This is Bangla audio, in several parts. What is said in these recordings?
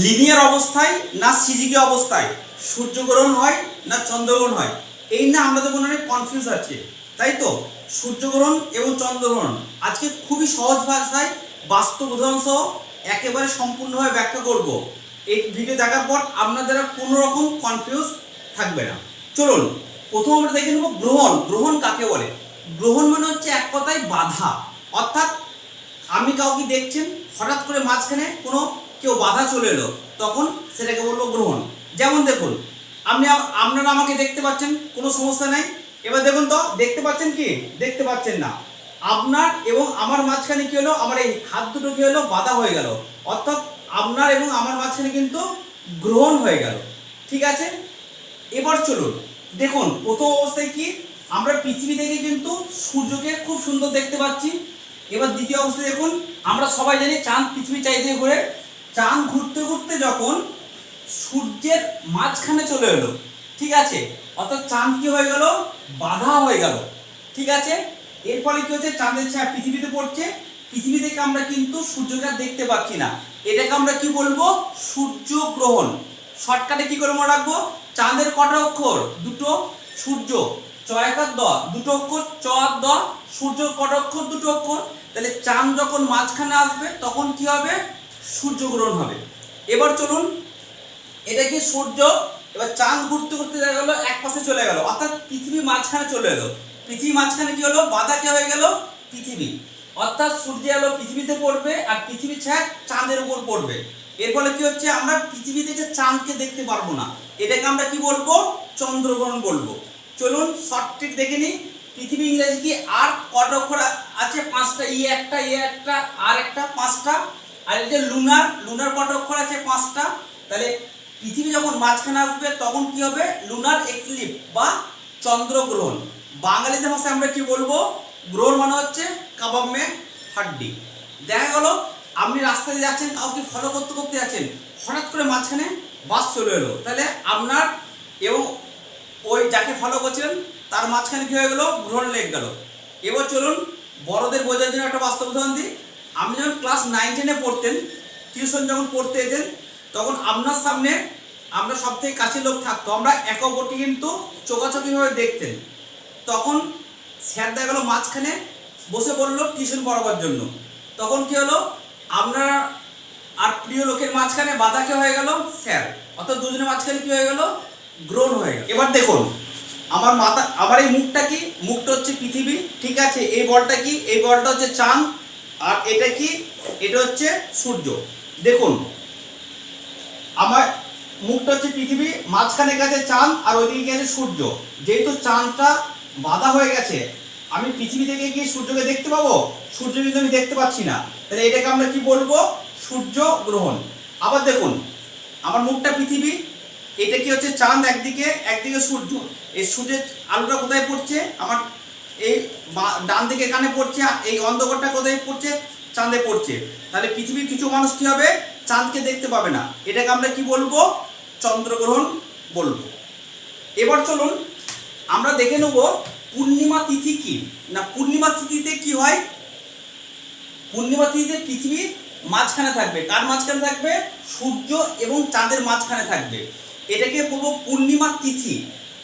লিনিয়ার অবস্থায় না সিজিকে অবস্থায় সূর্যগ্রহণ হয় না চন্দ্রগ্রহণ হয়, এই না আমাদের মনে হয় কনফিউজ আছে, তাই তো। সূর্যগ্রহণ এবং চন্দ্রগ্রহণ আজকে খুবই সহজ ভাষায় বাস্তব উদাহরণ সহ একেবারে সম্পূর্ণভাবে ব্যাখ্যা করব। এই ভিডিও দেখার পর আপনাদের কোনো রকম কনফিউজ থাকবে না। চলুন প্রথম আমরা দেখে নেব গ্রহণ। গ্রহণ কাকে বলে? গ্রহণ মানে হচ্ছে এক কথায় বাধা, অর্থাৎ আপনি কাউকে দেখছেন, হঠাৎ করে মাঝখানে কোনো কেউ বাধা চলে এলো, তখন সেটাকে বলবো গ্রহণ। যেমন দেখুন, আপনারা আমাকে দেখতে পাচ্ছেন, কোনো সমস্যা নেই। এবার দেখুন তো, দেখতে পাচ্ছেন কি? দেখতে পাচ্ছেন না। আপনার এবং আমার মাঝখানে কি হলো? আমার এই হাত দুটো কি হলো? বাধা হয়ে গেল, অর্থাৎ আপনার এবং আমার মাঝখানে কিন্তু গ্রহণ হয়ে গেল। ঠিক আছে, এবার চলুন দেখুন প্রথম অবস্থায় কি, আমরা পৃথিবী থেকে কিন্তু সূর্যকে খুব সুন্দর দেখতে পাচ্ছি। এবার দ্বিতীয় অবস্থায় দেখুন, আমরা সবাই জানি চাঁদ পৃথিবী চারিদিকে ঘুরে। চাঁদ ঘুরতে ঘুরতে যখন সূর্যের মাঝখানে চলে এলো, ঠিক আছে, অর্থাৎ চাঁদ কি হয়ে গেল? বাধা হয়ে গেল। ঠিক আছে, এর ফলে কি হচ্ছে? চাঁদের ছায়া পৃথিবীতে পড়ছে। পৃথিবী থেকে আমরা কিন্তু সূর্যকে আর দেখতে পাচ্ছি না। এটাকে আমরা কি বলবো? সূর্যগ্রহণ। শর্টকাটে কি করে মনে রাখবো? চাঁদের কটা অক্ষর? দুটো। সূর্য চয়াকার দ, দুটো অক্ষর, চ আর দ। সূর্য কটা অক্ষর? দুটো অক্ষর। তাহলে চাঁদ যখন মাঝখানে আসবে তখন কি হবে? সূর্যগ্রহণ হবে। এবার চলুন, এটা কি সূর্য, এবার চাঁদ ঘুরতে ঘুরতে দেখা গেলো এক পাশে চলে গেল, অর্থাৎ পৃথিবী মাঝখানে চলে এলো। পৃথিবী মাঝখানে কি হলো? বাধা কে হয়ে গেল? পৃথিবী। অর্থাৎ সূর্য আলো পৃথিবীতে পড়বে আর পৃথিবীর ছায়া চাঁদের উপর পড়বে। এর ফলে কি হচ্ছে? আমরা পৃথিবী থেকে চাঁদকে দেখতে পারবো না। এটাকে আমরা কি বলবো? চন্দ্রগ্রহণ বলবো। চলুন শর্ট ট্রিক দেখে নিই। পৃথিবী ইংরেজি কি আর কটা অক্ষর আছে? পাঁচটা। ই একটা, এ একটা, আর একটা, পাঁচটা। আর এই যে লুনার, লুনার কটা অক্ষর আছে? পাঁচটা। তাহলে পৃথিবী যখন মাঝখানে আসবে তখন কি হবে? লুনার এক্লিপস বা চন্দ্রগ্রহণ। বাঙালিতে ভাষায় আমরা কি বলবো? গ্রহণ মানে হচ্ছে কাবাব মে হাড্ডি। দেখা গেল আপনি রাস্তায় যাচ্ছেন, কাউকে ফলো করতে করতে যাচ্ছেন, হঠাৎ করে মাঝখানে বাস চলে এলো, তাহলে আপনার এবং ওই যাকে ফলো করছিলেন তার মাঝখানে কি হয়ে গেল? গ্রহণ লেগে গেল। এবার চলুন বড়দের বোঝার জন্য একটা বাস্তব উদাহরণ দিই। আপনি যখন ক্লাস 9-10-এ পড়তেন, টিউশন যখন পড়তে যেতেন, তখন আপনার সামনে আমরা সব থেকে কাছের লোক থাকতো, আমরা একে অপরকে কিন্তু চোখাচোখিভাবে দেখতেন। তখন স্যার দেখা গেলো মাঝখানে বসে পড়লো টিউশন পড়াবার জন্য, তখন কি হলো? আপনার আর প্রিয় লোকের মাঝখানে বাধা কে হয়ে গেল? স্যার। অর্থাৎ দুজনের মাঝখানে কি হয়ে গেল? গ্রহণ হয়ে গেল। এবার দেখুন আমার মাথা, আবার এই মুখটা কি? মুখটা হচ্ছে পৃথিবী। ঠিক আছে, এই বলটা কি? এই বলটা হচ্ছে চাঁদ। আর এটা কি? এটা হচ্ছে সূর্য। দেখুন আমার মুখটা হচ্ছে পৃথিবী, মাঝখানে গেছে চাঁদ আর ওইদিকে গেছে সূর্য। যেহেতু চাঁদটা বাধা হয়ে গেছে, আমি পৃথিবী থেকে গিয়ে সূর্যকে দেখতে পাবো? সূর্য কিন্তু আমি দেখতে পাচ্ছি না। তাহলে এটাকে আমরা কি বলবো? সূর্য গ্রহণ। আবার দেখুন আমার মুখটা পৃথিবী, এটা কি হচ্ছে? চাঁদ একদিকে, একদিকে সূর্য। এই সূর্যের আলোটা কোথায় পড়ছে? আমার এই ডান দিকে এখানে পড়ছে, এই অন্ধকারটা কোথায় পড়ছে? চাঁদে পড়ছে। তাহলে পৃথিবীর কিছু মানুষ কি হবে? চাঁদকে দেখতে পাবে না। এটাকে আমরা কি বলবো? চন্দ্রগ্রহণ বলবো। এবার চলুন আমরা দেখে নেব পূর্ণিমা তিথি কি না। পূর্ণিমা তিথিতে কি হয়? পূর্ণিমা তিথিতে পৃথিবী মাঝখানে থাকবে। কার মাঝখানে থাকবে? সূর্য এবং চাঁদের মাঝখানে থাকবে। এটাকে বলবো পূর্ণিমা তিথি।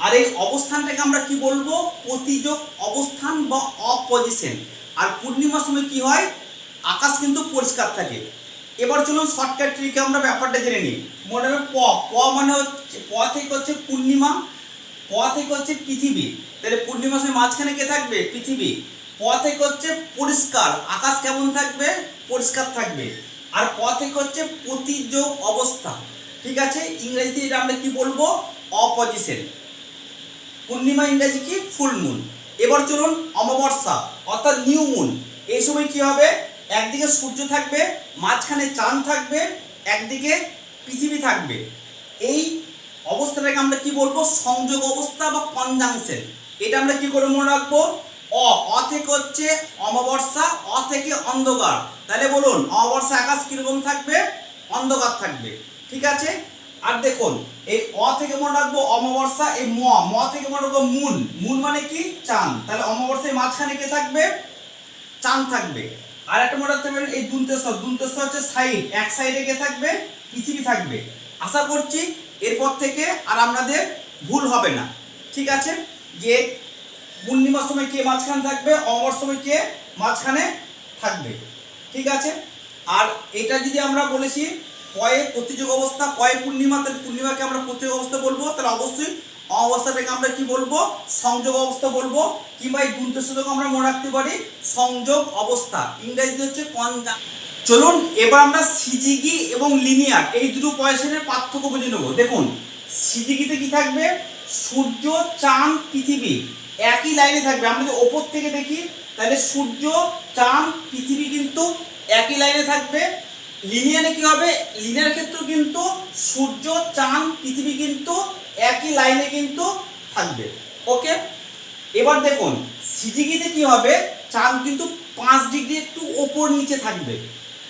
আর এই অবস্থানটাকে আমরা কি বলবো? প্রতিযোগ অবস্থান বা অপজিশন। আর পূর্ণিমার সময় কি হয়? আকাশ কিন্তু পরিষ্কার থাকে। এবার চলুন শর্টকাট ট্রিকে আমরা ব্যাপারটা জেনে নিই। মনে হবে প, প মানে হচ্ছে, প থেকে হচ্ছে পূর্ণিমা, প থেকে হচ্ছে পৃথিবী। তাহলে পূর্ণিমার সময় মাঝখানে কে থাকবে? পৃথিবী। প থেকে হচ্ছে পরিষ্কার, আকাশ কেমন থাকবে? পরিষ্কার থাকবে। আর প থেকে হচ্ছে প্রতিযোগ অবস্থা। ঠিক আছে, ইংরেজিতে এটা আমরা কি বলবো? অপজিশন। পূর্ণিমা ইংরেজি কি? Full moon. এবার চলুন অমাবস্যা অর্থাৎ নিউ মুন। এই সময় কি হবে? একদিকে সূর্য থাকবে, মাঝখানে চাঁদ থাকবে, একদিকে পৃথিবী থাকবে। এই অবস্থাটাকে আমরা কি বলবো? সংযোগ অবস্থা বা কনজাংশন। এটা আমরা কি করে মনে রাখবো? অ থেকে হচ্ছে অমাবস্যা, অ থেকে অন্ধকার। তাহলে বলুন অমাবস্যা আকাশ কিরকম থাকবে? অন্ধকার থাকবে। ঠিক আছে, আর দেখুন এই অ থেকে মনে রাখবো অমাবস্যা, এই ম, ম থেকে মনে রাখবো মুন। মুন মানে কি? চাঁদ। তাহলে অমাবস্যার মাঝখানে কে থাকবে? চাঁদ থাকবে। আর একটা মনে রাখতে পারেন এই দুন্তস্থ হচ্ছে সাইড, এক সাইডে কে থাকবে, পৃথিবী থাকবে। আশা করছি এরপর থেকে আর আপনাদের ভুল হবে না। ঠিক আছে, যে পূর্ণিমার সময় কে মাঝখানে থাকবে, অমাবস্যার সময় কে মাঝখানে থাকবে। ঠিক আছে, আর এটা যদি আমরা বলেছি কয়ে প্রতিযোগ অবস্থা, কয়ে পূর্ণিমা, তাহলে পূর্ণিমাকে আমরা প্রতিযোগ অবস্থা বলবো, তাহলে অবশ্যই অবস্থাটাকে আমরা কি বলবো, সংযোগ অবস্থা বলবো, কিংবা এই দুন্তস্থকে আমরা মনে রাখতে পারি সংযোগ অবস্থা, ইংরেজিতে হচ্ছে কনজাংশন। চলুন এবার আমরা সিজিগি এবং লিনিয়ার এই দুটো পয়সনের পার্থক্য বুঝে নেব। দেখুন সিজিগিতে কি থাকবে, সূর্য চাঁদ পৃথিবী একই লাইনে থাকবে। আমরা যদি ওপর থেকে দেখি তাহলে সূর্য চাঁদ পৃথিবী কিন্তু একই লাইনে থাকবে। লিনিয়ারে কি হবে, লিনিয়ার ক্ষেত্রে কিন্তু সূর্য চাঁদ পৃথিবী কিন্তু একই লাইনে কিন্তু থাকবে। ওকে, এবার দেখুন সিজিগিতে কি হবে, চাঁদ কিন্তু 5 ডিগ্রি একটু ওপর নিচে থাকবে।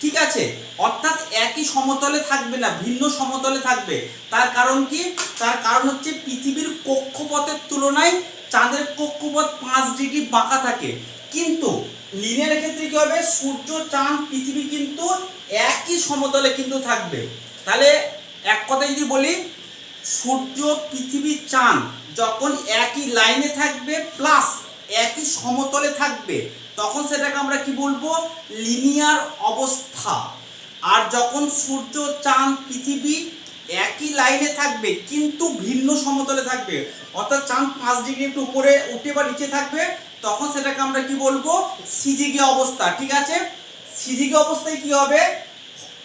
ঠিক আছে, অর্থাৎ একই সমতলে থাকবে না, ভিন্ন সমতলে থাকবে। তার কারণ কি, তার কারণ হচ্ছে পৃথিবীর কক্ষপথের তুলনায় চাঁদের কক্ষপথ 5 ডিগ্রি বাঁকা থাকে। কিন্তু লিনিয়ারের ক্ষেত্রে কি হবে, সূর্য চাঁদ পৃথিবী কিন্তু একই সমতলে কিন্তু থাকবে। তাহলে এক কথায় যদি বলি, সূর্য পৃথিবী চাঁদ যখন একই লাইনে থাকবে প্লাস একই সমতলে থাকবে, তখন সেটাকে আমরা কি বলবো, লিনিয়ার অবস্থা। আর যখন সূর্য চাঁদ পৃথিবী একই লাইনে থাকবে কিন্তু ভিন্ন সমতলে থাকবে, অর্থাৎ চাঁদ 5 ডিগ্রি একটু উপরে উঠে বা নিচে থাকবে, তখন সেটাকে আমরা কি বলবো, সিজিগি অবস্থা। ঠিক আছে, সিজিগি অবস্থায় কি হবে,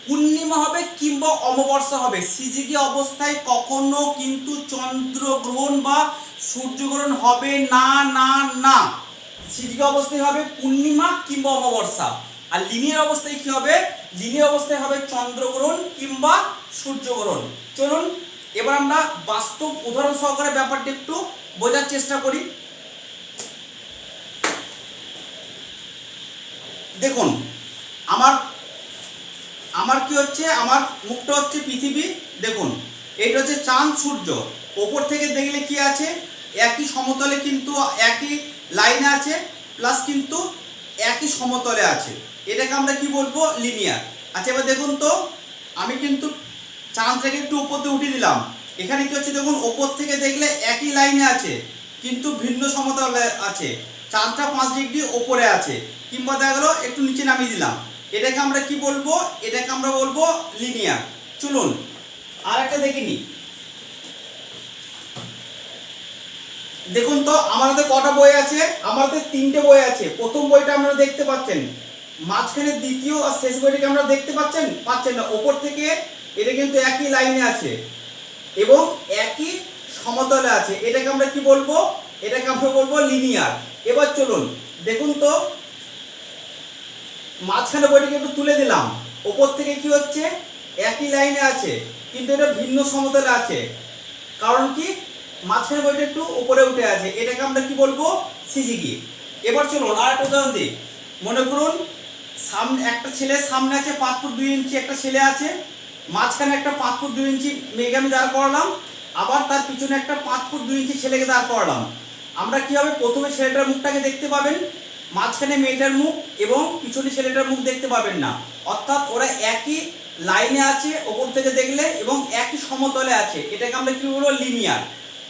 পূর্ণিমা হবে কিংবা অমাবস্যা হবে। সিজিগি অবস্থায় কখনো কিন্তু চন্দ্রগ্রহণ বা সূর্যগ্রহণ হবে না না না। সিজিগি অবস্থায় হবে পূর্ণিমা কিংবা অমাবস্যা। আর লিনিয়ার অবস্থায় কি হবে, লিনিয়ার অবস্থায় হবে চন্দ্রগ্রহণ কিংবা সূর্যগ্রহণ। চলুন এবার আমরা বাস্তব উদাহরণ সহকারে ব্যাপারটা একটু বোঝার চেষ্টা করি। দেখুন আমার কি হচ্ছে, আমার মুখটা হচ্ছে পৃথিবী। দেখুন এটা হচ্ছে চাঁদ সূর্য, ওপর থেকে দেখলে কি আছে, একই সমতলে কিন্তু একই লাইনে আছে, প্লাস কিন্তু একই সমতলে আছে। এটাকে আমরা কি বলবো, লিনিয়ার। আচ্ছা এবার দেখুন তো, আমি কিন্তু চাঁদ থেকে একটু উপর দিয়ে উঠিয়ে দিলাম। এখানে কি হচ্ছে দেখুন, ওপর থেকে দেখলে একই লাইনে আছে কিন্তু ভিন্ন সমতলে আছে। চাঁদটা 5 ডিগ্রি ওপরে আছে, কিংবা দেখা গেল একটু নিচে নামিয়ে দিলাম। এটাকে আমরা কি বলবো, এটাকে আমরা বলবো লিনিয়ার। চলুন আর একটা দেখে নিই। দেখুন তো আমাদের কটা বই আছে, আমাদের 3টে বই আছে। প্রথম বইটা আপনারা দেখতে পাচ্ছেন, মাঝখানে দ্বিতীয় আর শেষ বইটাকে আমরা দেখতে পাচ্ছেন না। ওপর থেকে এটা কিন্তু একই লাইনে আছে এবং একই সমতলে আছে। এটাকে আমরা কি বলবো, এটাকে আমরা বলবো লিনিয়ার। এবার চলুন দেখুন তো, মাঝখানে বইটাকে একটু তুলে দিলাম, ওপর থেকে কি হচ্ছে, একই লাইনে আছে কিন্তু এটা ভিন্ন সমতলে আছে। কারণ কি, মাঝখানে বইটা একটু উপরে উঠে আছে। এটাকে আমরা কি বলবো, সিজিগি। এবার চলুন আর একটা উদাহরণ দিই। মনে করুন সামনে একটা ছেলে, সামনে আছে 5 ফুট 2 ইঞ্চি একটা ছেলে আছে, মাঝখানে একটা 5 ফুট 2 ইঞ্চি মেয়েকে আমি দাঁড় করালাম, আবার তার পিছনে একটা 5 ফুট 2 ইঞ্চি ছেলেকে দাঁড় করালাম। আমরা কি হবে, প্রথমে ছেলেটার মুখটাকে দেখতে পাবেন, মাঝখানে মেয়েটার মুখ এবং পিছনে ছেলেটার মুখ দেখতে পাবেন না। অর্থাৎ ওরা একই লাইনে আছে ওপর থেকে দেখলে এবং একই সমতলে আছে। এটাকে আমরা কি বলবো, লিনিয়ার।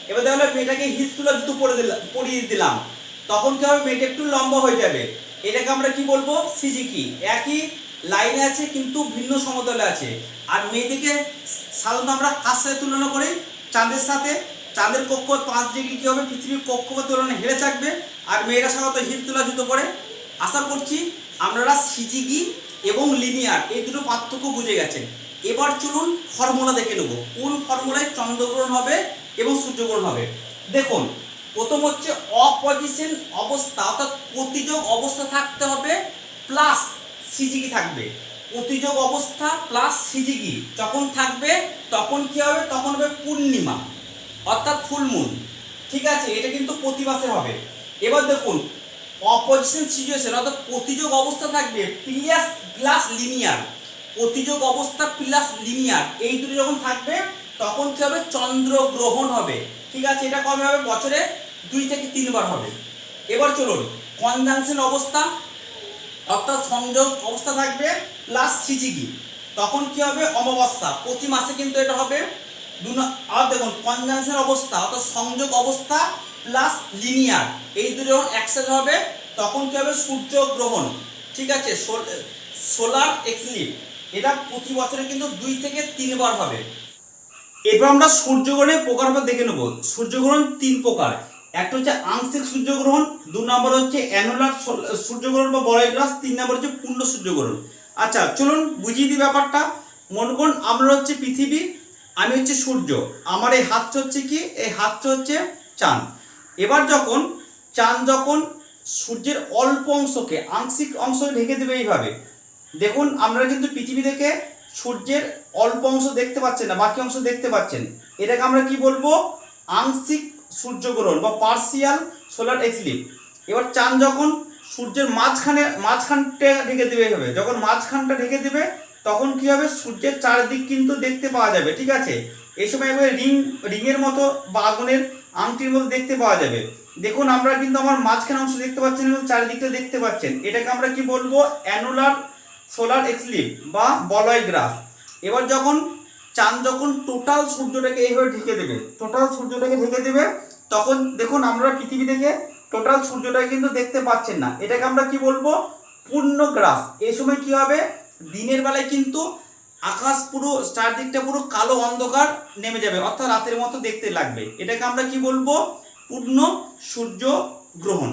এবার দেখো মেয়েটাকে হিল তোলা জুতো পরিয়ে দিলাম, তখন কি হবে, মেয়েটা একটু লম্বা হয়ে যাবে। এটাকে আমরা কি বলবো, সিজিকি। একই লাইনে আছে কিন্তু ভিন্ন সমতলে আছে। আর মেয়েটিকে সাধারণত আমরা কার সাথে তুলনা করি, চাঁদের সাথে। চাঁদের কক্ষপথ 5 ডিগ্রি কি হবে, পৃথিবীর কক্ষপথ তুলনায় হেলে থাকবে। আর মেয়েরা সাধারণত হিল তোলা জুতো পরে। আশা করছি আপনারা সিজিগি এবং লিনিয়ার এই দুটো পার্থক্য বুঝে গেছেন। এবার চলুন ফর্মুলা দেখে নেব, কোন ফর্মুলায় চন্দ্রগ্রহণ হবে এবং সূর্যগ্রহণ হবে। দেখুন প্রথম হচ্ছে অপজিশন অবস্থা, অর্থাৎ প্রতিযোগ অবস্থা থাকতে হবে প্লাস সিজিগি থাকবে। প্রতিযোগ অবস্থা প্লাস সিজিগি যখন থাকবে তখন কি হবে, তখন হবে পূর্ণিমা অর্থাৎ ফুলমুন। ঠিক আছে, এটা কিন্তু প্রতি মাসে হবে। এবার দেখুন অপজিশন সিচুয়েশন, অর্থাৎ প্রতিযোগ অবস্থা থাকবে প্লাস লিনিয়ার। প্রতিযোগ অবস্থা প্লাস লিনিয়ার এই দুটো যখন থাকবে তখন কি হবে, চন্দ্রগ্রহণ হবে। ঠিক আছে, এটা কবে হবে, বছরে 2 থেকে 3 বার হবে। এবার চলুন কনজাংশন অবস্থা। অর্থাৎ সংযোগ অবস্থা থাকবে প্লাস সিজিকি, তখন কি হবে অমাবস্যা। প্রতি মাসে কিন্তু এটা হবে আর দেখুন কনজাংশন অবস্থা অর্থাৎ সংযোগ অবস্থা প্লাস লিনিয়ার, এই দুটো যখন একসাথে হবে তখন কি হবে সূর্যগ্রহণ। ঠিক আছে, সোলার এক্লিপস এটা প্রতি বছরে কিন্তু 2 থেকে 3 বার হবে। এরপর আমরা সূর্যগ্রহণের প্রকারভেদ দেখে নেব। সূর্যগ্রহণ 3 প্রকার, একটা হচ্ছে আংশিক সূর্যগ্রহণ, 2 নম্বর হচ্ছে অ্যানুলার সূর্যগ্রহণ বা বলয়গ্রাস, 3 নম্বর হচ্ছে পূর্ণ সূর্যগ্রহণ। আচ্ছা চলুন বুঝিয়ে দিই ব্যাপারটা। মনে করুন আমরা হচ্ছে পৃথিবী, আমি হচ্ছে সূর্য, আমার এই হাতটা হচ্ছে কি, এই হাতটা হচ্ছে চাঁদ। এবার যখন চাঁদ যখন সূর্যের অল্প অংশকে আংশিক অংশকে ঢেকে দেবে এইভাবে, দেখুন আমরা কিন্তু পৃথিবী থেকে সূর্যের অল্প অংশ দেখতে পাচ্ছেন না, বাকি অংশ দেখতে পাচ্ছেন, এটাকে আমরা কি বলবো আংশিক সূর্যগ্রহণ বা পার্সিয়াল সোলার এক্লিপস। এবার চাঁদ যখন সূর্যের মাঝখানটা ঢেকে দেবে এইভাবে, যখন মাঝখানটা ঢেকে দেবে তখন কি হবে সূর্যের চারদিক কিন্তু দেখতে পাওয়া যাবে। ঠিক আছে, এই সময় এবার রিংয়ের মতো বা আগুনের আংটির মতো দেখতে পাওয়া যাবে। দেখুন আমরা কিন্তু আমার মাঝখানে অংশ দেখতে পাচ্ছেন এবং চারিদিকটা দেখতে পাচ্ছেন, এটাকে আমরা কি বলবো অ্যানুলার সোলার এক্লিপস বা বলয়গ্রাস। এবার যখন চাঁদ যখন টোটাল সূর্যটাকে এইভাবে ঢেকে দেবে, তখন দেখুন আমরা পৃথিবী থেকে টোটাল সূর্যটাকে কিন্তু দেখতে পাচ্ছেন না, এটাকে আমরা কি বলবো পূর্ণগ্রাস। এই সময় কি হবে দিনের বেলায় কিন্তু আকাশ পুরো চারদিকটা পুরো কালো অন্ধকার নেমে যাবে, অর্থাৎ রাতের মতো দেখতে লাগবে, এটাকে আমরা কি বলবো পূর্ণ সূর্য গ্রহণ।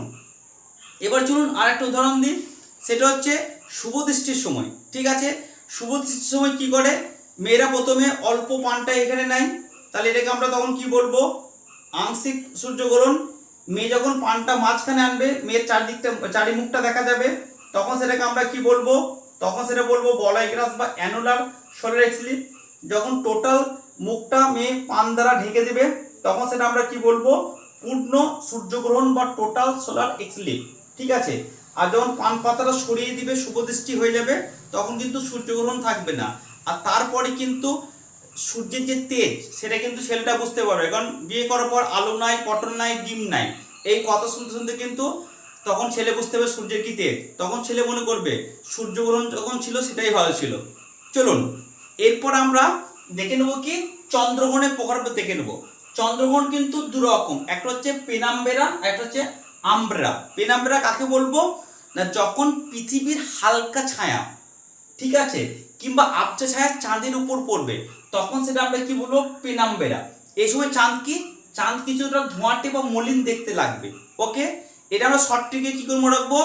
এবার চলুন আরেকটা উদাহরণ দিই, সেটা হচ্ছে শুভ দৃষ্টির সময়। ঠিক আছে, শুভ দৃষ্টির সময় কি করে, মেয়েরা প্রথমে অল্প পানটা এখানে নেয়, তাহলে এটাকে আমরা তখন কি বলবো আংশিক সূর্যগ্রহণ। মেয়ে যখন পানটা মাঝখানে আনবে, মেয়ের চারিমুখটা দেখা যাবে, তখন সেটাকে আমরা কি বলবো, তখন সেটা বলবো বলয়গ্রাস বা অ্যানুলার সোলার এক্লিপস। যখন টোটাল মুখটা মেয়ে পান দ্বারা ঢেকে দেবে তখন সেটা আমরা কি বলবো পূর্ণ সূর্যগ্রহণ বা টোটাল সোলার এক্লিপস। ঠিক আছে, আর যখন পান পাতাটা সরিয়ে দিবে শুভ দৃষ্টি হয়ে যাবে তখন কিন্তু সূর্যগ্রহণ থাকবে না। আর তারপরে কিন্তু সূর্যের যে তেজ সেটা কিন্তু ছেলেটা বুঝতে পারবে, কারণ বিয়ে করার পর আলো নাই, পটল নাই, ডিম নাই, এই কথা শুনতে শুনতে কিন্তু তখন ছেলে বুঝতে পারবে সূর্যের কি তেজ, তখন ছেলে মনে করবে সূর্যগ্রহণ যখন ছিল সেটাই ভালো ছিল। চলুন এরপর আমরা দেখে নেব কি চন্দ্রগ্রহণের প্রকারভেদ দেখে নেব। চন্দ্রগ্রহণ কিন্তু 2 রকম, একটা হচ্ছে পেনাম্বেরা, একটা হচ্ছে আমব্রেলা। পেনাম্বেরা কাকে বলবো না, যখন পৃথিবীর হালকা ছায়া, ঠিক আছে, কিংবা আবছা ছায়া চাঁদের উপর পড়বে তখন সেটা আমরা কি বলবো পেনাম্বেরা। এই সময় চাঁদ কিছুটা ধোঁয়াটে বা মলিন দেখতে লাগবে। ওকে, এটা আমরা শর্ট ট্রিকে কি করে মনে রাখবো,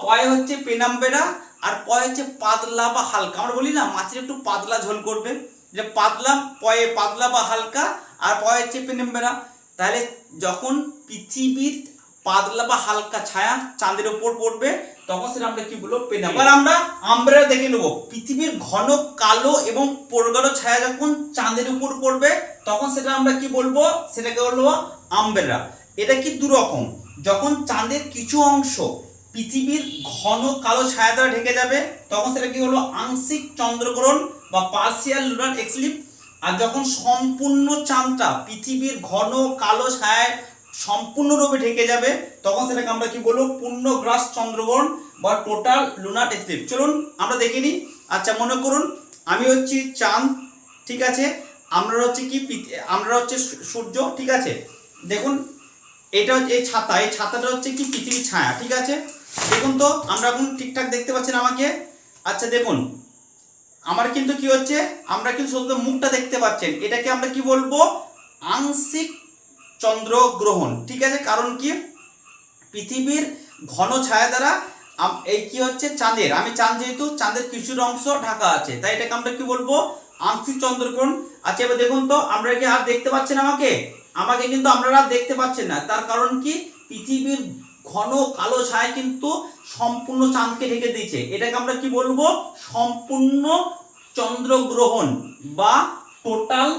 পয়ে হচ্ছে পেনাম্বেরা আর পয়ে হচ্ছে পাতলা বা হালকা। আমরা বলি না মাছের একটু পাতলা ঝোল করবে, যে পাতলা, পয়ে পাতলা বা হালকা, আর পয়ে হচ্ছে পেনাম্বেরা। তাহলে যখন পৃথিবীর পাতলা বা হালকা ছায়া চাঁদের উপর পড়বে তখন সেটা আমরা কি বলবো পেনাম্বেরা। এবার আমরা আমব্রেলা দেখে নেব, পৃথিবীর ঘন কালো এবং প্রগাঢ় ছায়া যখন চাঁদের উপর পড়বে তখন সেটা আমরা কি বলবো, সেটাকে বলবো আমব্রেলা। এটা কি 2 রকম, যখন চাঁদের কিছু অংশ পৃথিবীর ঘন কালো ছায়া দ্বারা ঢেকে যাবে তখন সেটা কি হলো আংশিক চন্দ্রগ্রহণ বা পার্সিয়াল লুনার এক্লিপস। আর যখন সম্পূর্ণ চাঁদটা পৃথিবীর ঘন কালো ছায়ায় সম্পূর্ণরূপে ঢেকে যাবে তখন সেটাকে আমরা কি বলবো পূর্ণগ্রাস চন্দ্রগ্রহণ বা টোটাল লুনার এক্লিপস। চলুন আমরা দেখে নিই। আচ্ছা মনে করুন আমি হচ্ছি চাঁদ, ঠিক আছে, আমরা হচ্ছে কি আমরা হচ্ছে সূর্য। ঠিক আছে, দেখুন এটা হচ্ছে এই ছাতাটা হচ্ছে কি পৃথিবীর ছায়া। ঠিক আছে, দেখুন তো আমরা এখন ঠিকঠাক দেখতে পাচ্ছেন আমাকে। আচ্ছা দেখুন আমার কিন্তু কি হচ্ছে, আমরা কিন্তু শুধু মুখটা দেখতে পাচ্ছেন, এটাকে আমরা কি বলবো আংশিক চন্দ্রগ্রহণ। ঠিক আছে, কারণ কি পৃথিবীর ঘন ছায়া দ্বারা এই কি হচ্ছে চাঁদের, আমি চাঁদ যেহেতু চাঁদের কিছুটা অংশ ঢাকা আছে তাই এটাকে আমরা কি বলবো আংশিক চন্দ্রগ্রহণ। আচ্ছা এবার দেখুন তো আমরা কি আর দেখতে পাচ্ছেন আমাকে কিন্তু আপনারা দেখতে পাচ্ছেন না, তার কারণ কি পৃথিবীর ঘন কালো ছায়া কিন্তু সম্পূর্ণ চাঁদকে ঢেকে দিয়েছে, এটাকে আমরা কি বলবো সম্পূর্ণ চন্দ্রগ্রহণ বা টোটাল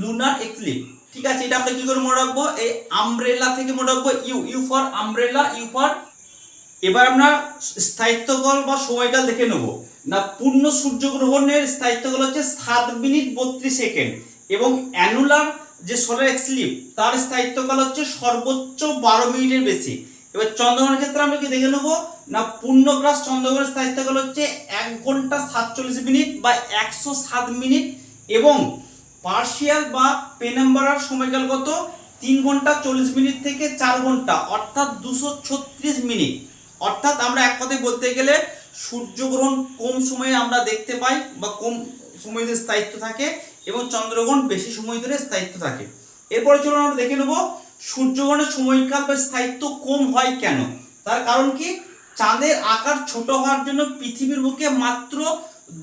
লুনার এক্লিপস। ঠিক আছে, এটা আমরা কি করে মনে রাখবো, এই আমব্রেলা থেকে মনে রাখবো U for umbrella, U for. এবার আমরা স্থায়িত্বকাল বা সময়কাল দেখে নেব না। পূর্ণ সূর্যগ্রহণের স্থায়িত্বকাল হচ্ছে 7 মিনিট 32 সেকেন্ড এবং অ্যানুলার যে সোলার এক্লিপস তার স্থায়িত্বকাল হচ্ছে সর্বোচ্চ 12 মিনিটের বেশি। এবার চন্দ্রগ্রহণের ক্ষেত্রে আমরা কি দেখে নেব না পূর্ণগ্রাস চন্দ্রগ্রহণের স্থায়িত্বকাল হচ্ছে 1 ঘন্টা 47 মিনিট বা 107 মিনিট, এবং পার্শিয়াল বা পেনাম্বারার সময়কাল কত 3 ঘন্টা 40 মিনিট থেকে 4 ঘন্টা অর্থাৎ 236 মিনিট। অর্থাৎ আমরা এক কথায় বলতে গেলে সূর্যগ্রহণ কম সময়ে আমরা দেখতে পাই বা কম সময় ধরে স্থায়িত্ব থাকে, এবং চন্দ্রগ্রহণ বেশি সময় ধরে স্থায়িত্ব থাকে। এরপরে চলুন আমরা দেখে নেব সূর্যগ্রহণের সময়কাল বা স্থায়িত্ব কম হয় কেন। তার কারণ কি, চাঁদের আকার ছোট হওয়ার জন্য পৃথিবীর বুকে মাত্র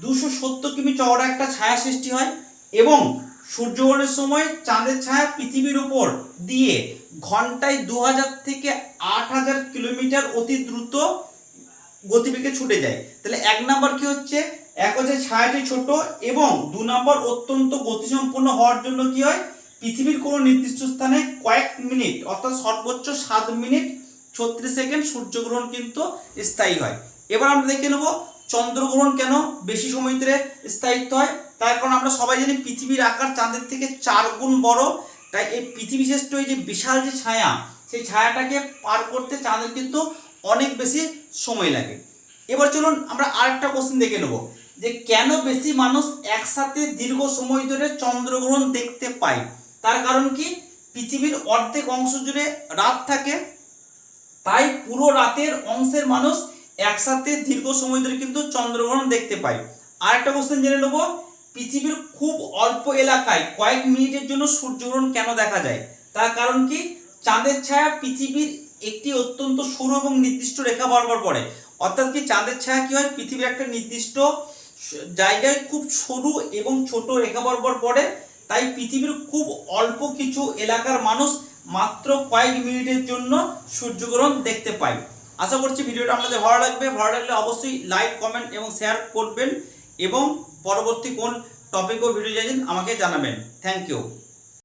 270 কিমি চওড়া একটা ছায়া সৃষ্টি হয়, এবং সূর্যগ্রহণের সময় চাঁদের ছায়া পৃথিবীর উপর দিয়ে ঘন্টায় 2000 থেকে 8000 কিলোমিটার অতি দ্রুত গতিবেগে ছুটে যায়। তাহলে 1 নাম্বার কি হচ্ছে, এক হচ্ছে ছায়াটি ছোট, এবং 2 নাম্বার অত্যন্ত গতিসম্পন্ন হওয়ার জন্য কি হয়, পৃথিবীর কোনো নির্দিষ্ট স্থানে কয়েক মিনিট অর্থাৎ সর্বোচ্চ 7 মিনিট 36 সেকেন্ড সূর্যগ্রহণ কিন্তু স্থায়ী হয়। এবার আমরা দেখে নেব চন্দ্রগ্রহণ কেন বেশি সময় ধরে স্থায়িত্ব হয়। তার কারণ আমরা সবাই জানি পৃথিবীর আকার চাঁদের থেকে 4 গুণ বড়, তাই এই পৃথিবী শ্রেষ্ঠ এই যে বিশাল যে ছায়া, সেই ছায়াটাকে পার করতে চাঁদের কিন্তু অনেক বেশি সময় লাগে। এবার চলুন আমরা আরেকটা কোশ্চেন দেখে নেব যে কেন বেশি মানুষ একসাথে দীর্ঘ সময় ধরে চন্দ্রগ্রহণ দেখতে পায়। তার কারণ কি, পৃথিবীর অর্ধেক অংশ জুড়ে রাত থাকে, তাই পুরো রাতের অংশের মানুষ একসাথে দীর্ঘ সময় ধরে কিন্তু চন্দ্রগ্রহণ দেখতে পায়। আরেকটা কোশ্চেন জেনে নেব, পৃথিবীর খুব অল্প এলাকায় কয়েক মিনিটের জন্য সূর্যগ্রহণ কেন দেখা যায়। তার কারণ কি, চাঁদের ছায়া পৃথিবীর একটি অত্যন্ত সরু এবং নির্দিষ্ট রেখা বরাবর পড়ে। অর্থাৎ কি, চাঁদের ছায়া কি হয়, পৃথিবীর একটা নির্দিষ্ট জায়গায় খুব সরু এবং ছোট রেখা বরাবর পড়ে, তাই পৃথিবীর খুব অল্প কিছু এলাকার মানুষ মাত্র কয়েক মিনিটের জন্য সূর্যগ্রহণ দেখতে পায়। আশা করছি ভিডিওটা আপনাদের ভালো লাগবে। ভালো লাগলে অবশ্যই লাইক, কমেন্ট এবং শেয়ার করবেন, এবং পরবর্তী কোন টপিক ও ভিডিও চাইছেন আমাকে জানাবেন। Thank you.